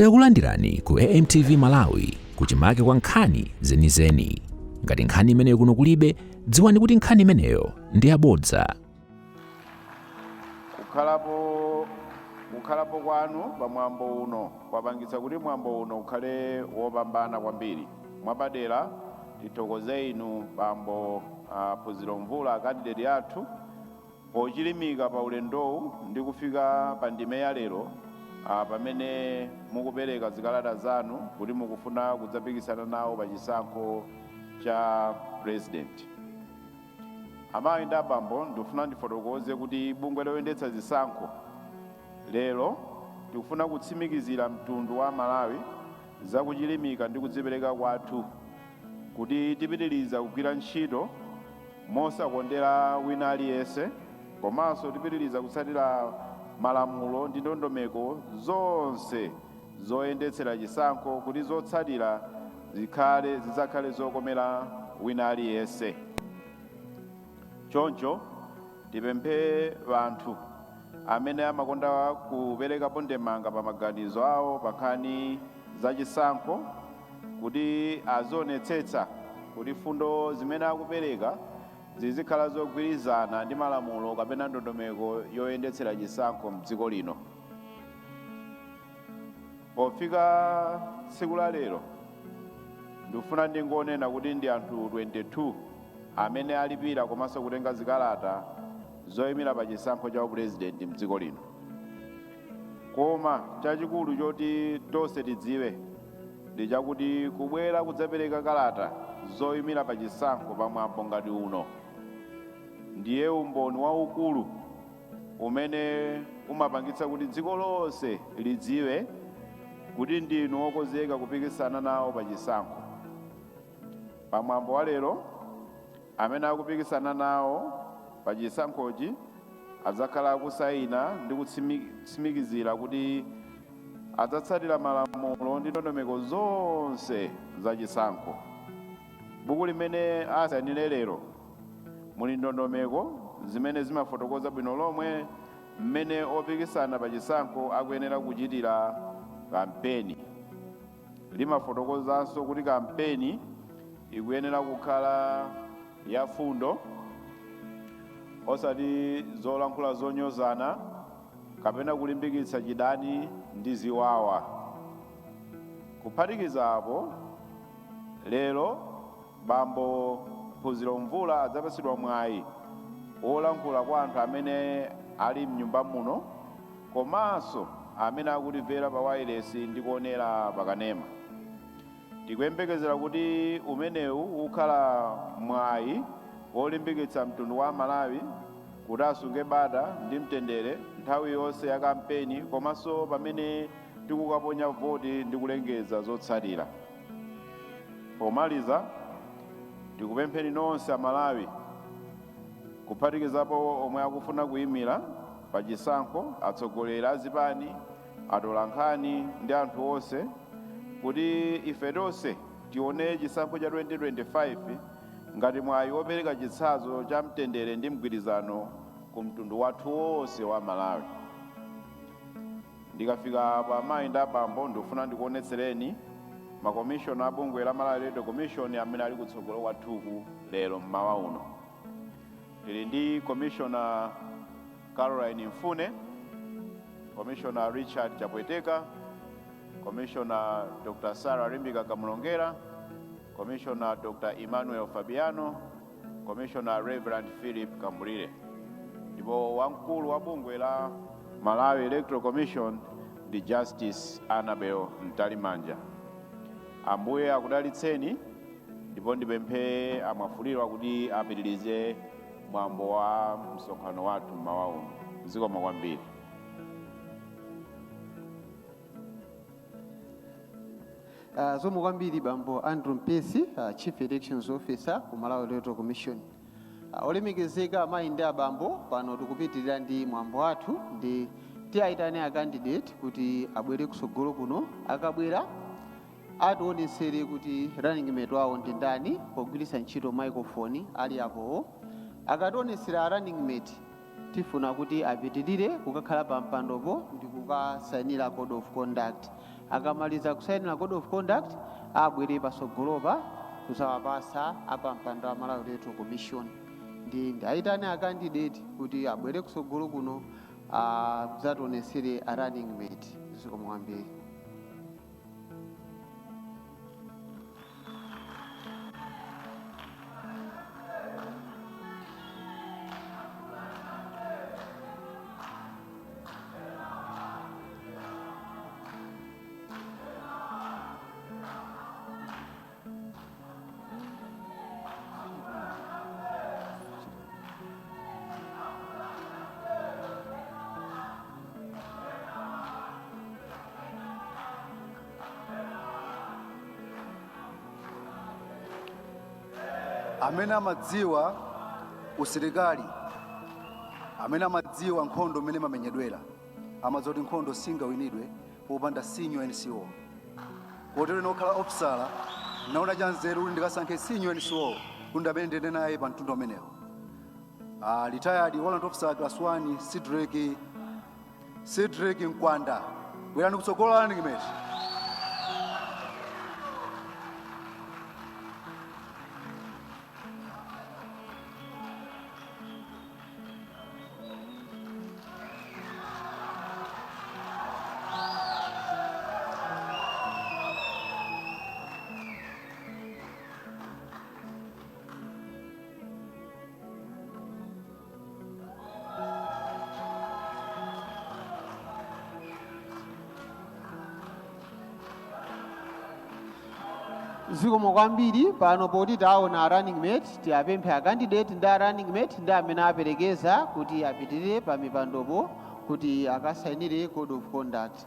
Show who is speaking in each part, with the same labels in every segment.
Speaker 1: Takulandirani ku AMTV Malawi kuchimake kwa nkhani zenizeni. Ngati nkhani imeneyo kuno kulibe, dziwani kuti nkhani imeneyo ndi yabodza.
Speaker 2: Kukhalapo kwanu pamwambo uno kwapangitsa kuti mwambo uno ukhale wopambana kwambiri. Mwapadera tithokoze inu bambo Phunziro Mvula candidate athu pochilimika pa ulendowu ndi kufika pa ndime ya lero pamene mukupereka zikalata zanu kuti mukufuna kudzapikisana nawo pa chisankho cha president. Amayi ndi abambo, ndikufuna ndifotokoze kuti bungwe loyendetsa zisankho lero tikufuna kutsimikizira mtundu wa Malawi zakuchilimika ndi kudzipereka kwathu kuti tipitiriza kugwira ntchito mosakondera wina aliyense, komanso tipitiriza kutsatira malamulo ndi ndondomeko zonse zoyendetsera chisankho kuti zotsatira zidzakhale zokomera wina aliyense. Choncho tipemphe vanthu amene amakonda kupereka ndemanga pa maganizo awo pa nkhani za chisankho kuti azionetsetsa kuti fundo zimene akupereka zizikhala zogwirizana ndi malamulo kapena ndondomeko yoyendetsera chisankho m'dziko lino. Pofika tsiku la lero ndikufuna ndingonena kuti ndi anthu 22 amene alipira komanso kutenga zikalata zoyimira pa chisankho cha upresident m'dziko lino. Koma chachikulu choti tonse tidziwe ndi chakuti kubwera kudzapereka kalata zoyimira pa chisankho pamwambo ngati uno ndiye umboni waukulu umene umapangitsa kuti dziko lonse lidziwe kuti ndinu wokonzeka kupikisana nawo pa chisankho. Pamwambo wa lero amene akupikisana nawo pa chisankhochi adzakhala akusayina ndi kutsimikizira kuti adzatsatira malamulo ndi ndondomeko zonse za chisankho. Buku limene asayinire lero muli ndondomeko zimene zimafotokoza bwino lomwe mmene opikisana pa chisankho akuyenera kuchitira kampeni. Limafotokozanso kuti kampeni ikuyenera kukhala ya fundo, osati zolankhula zonyozana kapena kulimbikitsa chidani ndi ziwawa. Kuphatikiza apo, lero bambo Phunziro Mvula adzapatsidwa mwayi wolankhula kwa anthu amene ali m'nyumba muno komanso amene akutimvera pa wireless ndi kuonera pakanema. Tikuyembekezera kuti umenewu ukhala mwayi wolimbikitsa mtundu wa Malawi kuti asunge bata ndi mtendere nthawi yonse ya kampeni komanso pamene tikukaponya voti ndi kulengeza zotsatira. Pomaliza, tikupempheni nonse a Malawi kuphatikizapo omwe akufuna kuyimira pa chisankho, atsogoleri a zipani, atolankhani ndi anthu onse kuti ife tonse tione chisankho cha 2025 ngati mwayi wopereka chitsanzo cha mtendere ndi mgwirizano ku mtundu wathu wonse wa Malawi. Ndikafika pa amayi ndi abambo, ndikufuna ndikuonetsereni makomishona a bungwe la Malawi Electoral Commission amene ali kutsogolo kwathuku lero mmawa uno. Tili ndi Commissioner Caroline Mfune, Commissioner Richard Chapweteka, Commissioner Dr. Sarah Rimbika Kamulongera, Commissioner Dr. Emmanuel Fabiano, Commissioner Reverend Philip Kambulire. Ndipo wamkulu wa bungwe la Malawi Electoral Commission ndi Justice Annabel Mtalimanja. Ambuye akudalitseni ndipo ndipemphe amwafuliro kuti apitirize mwambo wa msonkhano wathu mmawa uno. Zikomo kwambiri.
Speaker 3: Zikomo kwambiri bambo Andrew Mpesi, Chief Elections Officer ku Malawi Electoral Commission. Olemekezeka amayi ndi abambo, pano tikupitirira ndi mwambo wathu ndi tiyayitane a candidate kuti abwere kusogolo kuno. Akabwera ationesere kuti Runningmate wawo ndi ndani pogwiritsa ntchito microphone ali apowo. Akationesera Runningmate tifuna kuti apitirire kukakhala pa mpandopo ndi kukasayinira code of conduct akamaliza kusayinira code of conduct abwere pasogolopa kusawapasa apa mpando wa Malawi Electoral Commission ndi ayitane a candidate kuti abwere kusogolo kuno kudzatonesere a running mate. Zikomo kwambiri.
Speaker 4: Amene amadziwa usilikali, amene amadziwa nkhondo mmene mamenyedwera, amadzoti nkhondo singawinidwe popanda senior NCO. Kotero nokhala ofisala naona chanzeru kuti ndikasankhe senior NCO kuti amene ndende naye pa mtundu amenewo. Retired warrant officer class 1 Cedric Nkwanda, bwerani kutsogola Runningmate.
Speaker 3: Zikomo kwambiri pano poti taona running mate tiapemphe a candidate ndi a running mate ndi amene aperekeza kuti apitirire pa mipandopo kuti akasayinire code of conduct.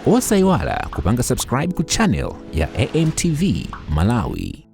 Speaker 1: Osayiwala kupanga subscribe ku channel ya AMTV Malawi.